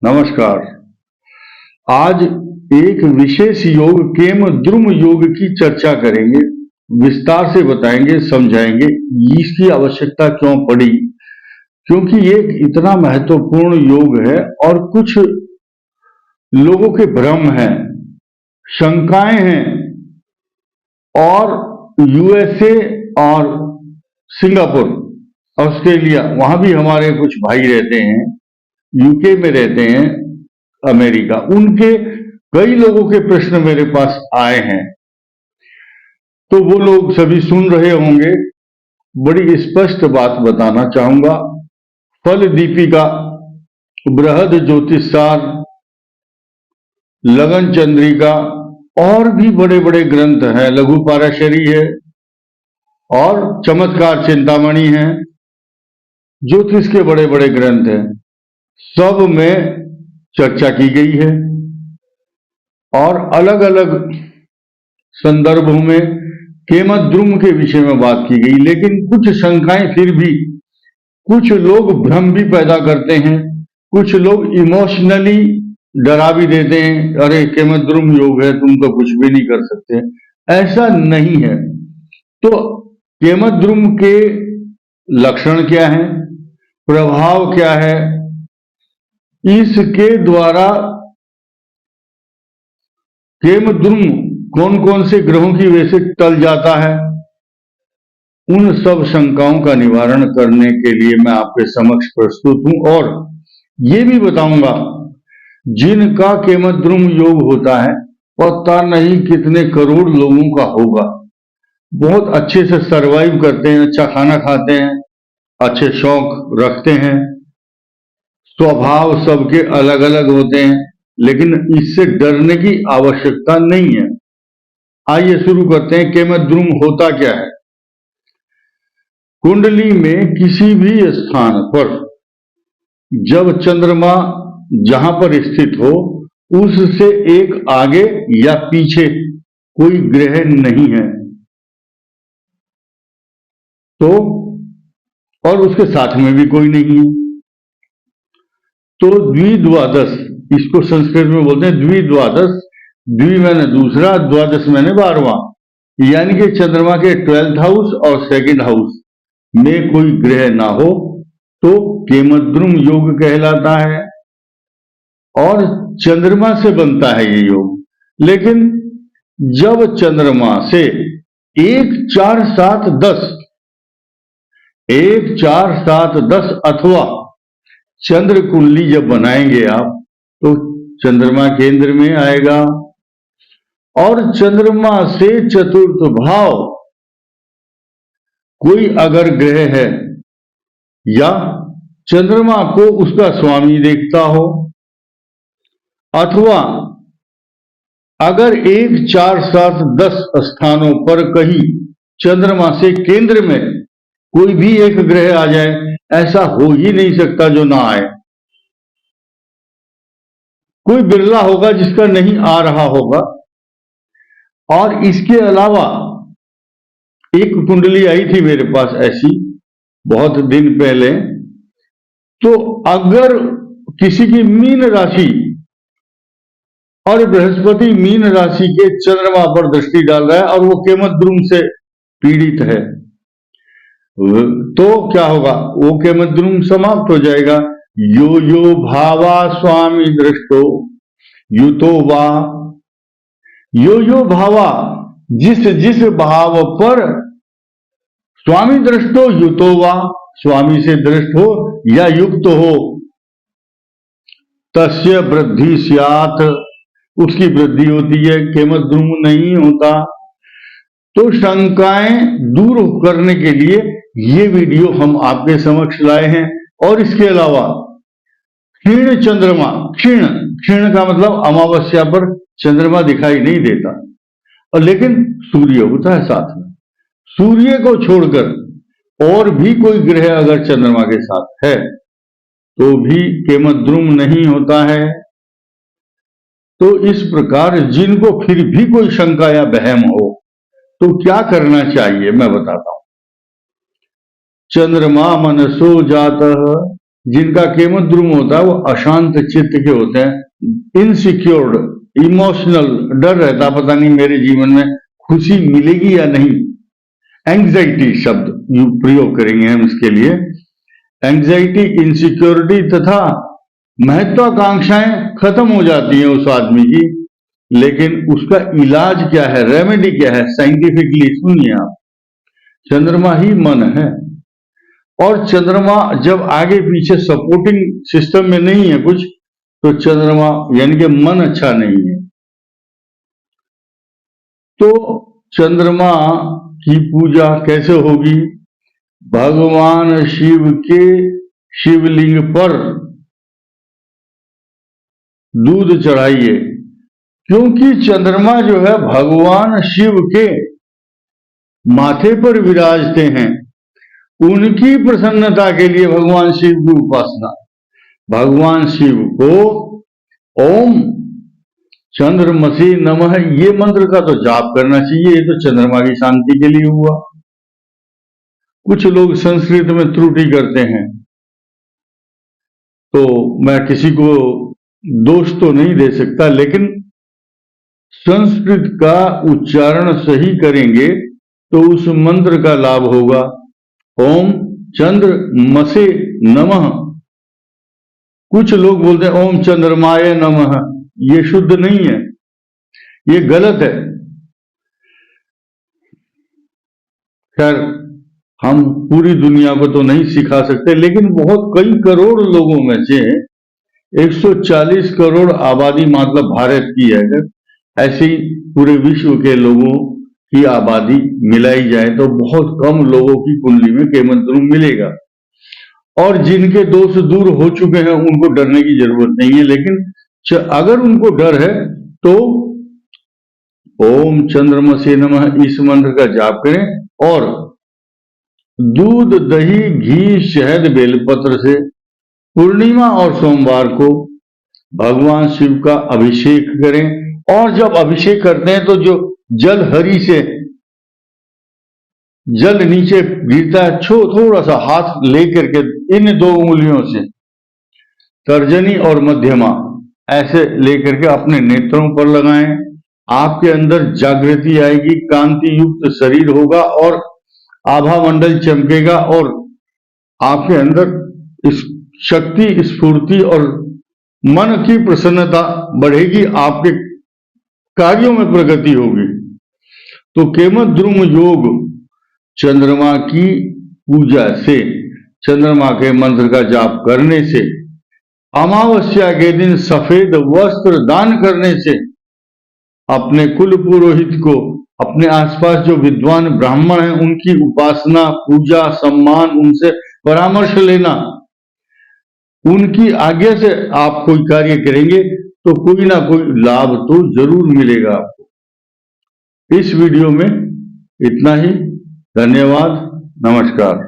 नमस्कार। आज एक विशेष योग केम द्रुम योग की चर्चा करेंगे। विस्तार से बताएंगे, समझाएंगे इसकी आवश्यकता क्यों पड़ी, क्योंकि ये इतना महत्वपूर्ण योग है और कुछ लोगों के भ्रम हैं, शंकाएं हैं और यूएसए और सिंगापुर, ऑस्ट्रेलिया, वहां भी हमारे कुछ भाई रहते हैं, यूके में रहते हैं, अमेरिका, उनके कई लोगों के प्रश्न मेरे पास आए हैं। तो वो लोग सभी सुन रहे होंगे। बड़ी स्पष्ट बात बताना चाहूंगा। फल दीपिका, बृहद ज्योतिषार, लगन चंद्रिका और भी बड़े बड़े ग्रंथ हैं, लघु पाराशरी है और चमत्कार चिंतामणि है, ज्योतिष के बड़े बड़े ग्रंथ हैं, सब में चर्चा की गई है और अलग अलग संदर्भों में केमद्रुम के विषय में बात की गई। लेकिन कुछ शंकाएं फिर भी, कुछ लोग भ्रम भी पैदा करते हैं, कुछ लोग इमोशनली डरा भी देते हैं, अरे केमद्रुम योग है, तुम तो कुछ भी नहीं कर सकते। ऐसा नहीं है। तो केमद्रुम के लक्षण क्या है, प्रभाव क्या है, इसके द्वारा केमद्रुम कौन कौन से ग्रहों की वजह से टल जाता है, उन सब शंकाओं का निवारण करने के लिए मैं आपके समक्ष प्रस्तुत हूं। और ये भी बताऊंगा जिनका केमद्रुम योग होता है, पता नहीं कितने करोड़ लोगों का होगा, बहुत अच्छे से सरवाइव करते हैं, अच्छा खाना खाते हैं, अच्छे शौक रखते हैं, स्वभाव सबके अलग अलग होते हैं, लेकिन इससे डरने की आवश्यकता नहीं है। आइए शुरू करते हैं। केमद्रुम होता क्या है। कुंडली में किसी भी स्थान पर जब चंद्रमा जहां पर स्थित हो, उससे एक आगे या पीछे कोई ग्रह नहीं है तो, और उसके साथ में भी कोई नहीं है तो द्विद्वादश, इसको संस्कृत में बोलते हैं द्विद्वादश। द्वि मैंने दूसरा, द्वादश मैंने 12वां, यानी कि चंद्रमा के 12th हाउस और 2nd हाउस में कोई ग्रह ना हो तो केमद्रुम योग कहलाता है और चंद्रमा से बनता है ये योग। लेकिन जब चंद्रमा से 1 4 7 10 1 4 7 10 अथवा चंद्र कुंडली जब बनाएंगे आप, तो चंद्रमा केंद्र में आएगा और चंद्रमा से चतुर्थ भाव कोई अगर ग्रह है या चंद्रमा को उसका स्वामी देखता हो, अथवा अगर 1 4 7 10 स्थानों पर कहीं चंद्रमा से केंद्र में कोई भी एक ग्रह आ जाए, ऐसा हो ही नहीं सकता जो ना आए। कोई बिरला होगा जिसका नहीं आ रहा होगा। और इसके अलावा एक कुंडली आई थी मेरे पास ऐसी बहुत दिन पहले, तो अगर किसी की मीन राशि और बृहस्पति मीन राशि के चंद्रमा पर दृष्टि डाल रहा है और वो केमद्रुम से पीड़ित है, तो क्या होगा, वो केमद्रुम समाप्त हो जाएगा। यो यो भावा स्वामी दृष्टो युतो वा, यो यो भावा, जिस जिस भाव पर स्वामी दृष्टो युतो वा, स्वामी से दृष्ट हो या युक्त हो, तस्य वृद्धि स्यात्, उसकी वृद्धि होती है, केमद्रुम नहीं होता। तो शंकाएं दूर करने के लिए ये वीडियो हम आपके समक्ष लाए हैं। और इसके अलावा क्षीण चंद्रमा, क्षीण क्षीण का मतलब अमावस्या पर चंद्रमा दिखाई नहीं देता, और लेकिन सूर्य होता है साथ में। सूर्य को छोड़कर और भी कोई ग्रह अगर चंद्रमा के साथ है तो भी केमद्रुम नहीं होता है। तो इस प्रकार जिनको फिर भी कोई शंका या वहम हो तो क्या करना चाहिए मैं बताता हूं। चंद्रमा मनसो जातः जिनका केमद्रुम होता है वो अशांत चित्त के होते हैं, इनसिक्योर्ड, इमोशनल, डर रहता पता नहीं मेरे जीवन में खुशी मिलेगी या नहीं। एंग्जाइटी शब्द प्रयोग करेंगे हम इसके लिए। एंग्जाइटी, इनसिक्योरिटी तथा महत्वाकांक्षाएं खत्म हो जाती हैं उस आदमी की। लेकिन उसका इलाज क्या है, रेमेडी क्या है? साइंटिफिकली सुनिए आप। चंद्रमा ही मन है, और चंद्रमा जब आगे पीछे सपोर्टिंग सिस्टम में नहीं है कुछ, तो चंद्रमा यानी कि मन अच्छा नहीं है। तो चंद्रमा की पूजा कैसे होगी? भगवान शिव के शिवलिंग पर दूध चढ़ाइए, क्योंकि चंद्रमा जो है भगवान शिव के माथे पर विराजते हैं। उनकी प्रसन्नता के लिए भगवान शिव की उपासना। भगवान शिव को ओम चंद्रमसी नमः ये मंत्र का तो जाप करना चाहिए। ये तो चंद्रमा की शांति के लिए हुआ। कुछ लोग संस्कृत में त्रुटि करते हैं, तो मैं किसी को दोष तो नहीं दे सकता, लेकिन संस्कृत का उच्चारण सही करेंगे तो उस मंत्र का लाभ होगा। ओम चंद्रमसे नमः। कुछ लोग बोलते हैं ओम चंद्रमाय नमः, ये शुद्ध नहीं है, ये गलत है। खैर, हम पूरी दुनिया को तो नहीं सिखा सकते, लेकिन बहुत कई करोड़ लोगों में से 140 करोड़ आबादी मतलब भारत की है, ऐसी पूरे विश्व के लोगों की आबादी मिलाई जाए तो बहुत कम लोगों की कुंडली में केमद्रुम मिलेगा। और जिनके दोष दूर हो चुके हैं उनको डरने की जरूरत नहीं है, लेकिन अगर उनको डर है तो ओम चंद्रमसे नमः इस मंत्र का जाप करें और दूध, दही, घी, शहद, बेलपत्र से पूर्णिमा और सोमवार को भगवान शिव का अभिषेक करें। और जब अभिषेक करते हैं तो जो जल हरी से जल नीचे गिरता है, थोड़ा सा हाथ लेकर के इन दो उंगलियों से तर्जनी और मध्यमा ऐसे लेकर के अपने नेत्रों पर लगाएं। आपके अंदर जागृति आएगी, कांति युक्त शरीर होगा और आभा मंडल चमकेगा और आपके अंदर इस शक्ति, स्फूर्ति और मन की प्रसन्नता बढ़ेगी, आपके कार्यों में प्रगति होगी। तो केमद्रुम योग चंद्रमा की पूजा से, चंद्रमा के मंत्र का जाप करने से, अमावस्या के दिन सफेद वस्त्र दान करने से, अपने कुल पुरोहित को, अपने आसपास जो विद्वान ब्राह्मण हैं उनकी उपासना, पूजा, सम्मान, उनसे परामर्श लेना, उनकी आज्ञा से आप कोई कार्य करेंगे तो कोई ना कोई लाभ तो जरूर मिलेगा आपको। इस वीडियो में इतना ही। धन्यवाद, नमस्कार।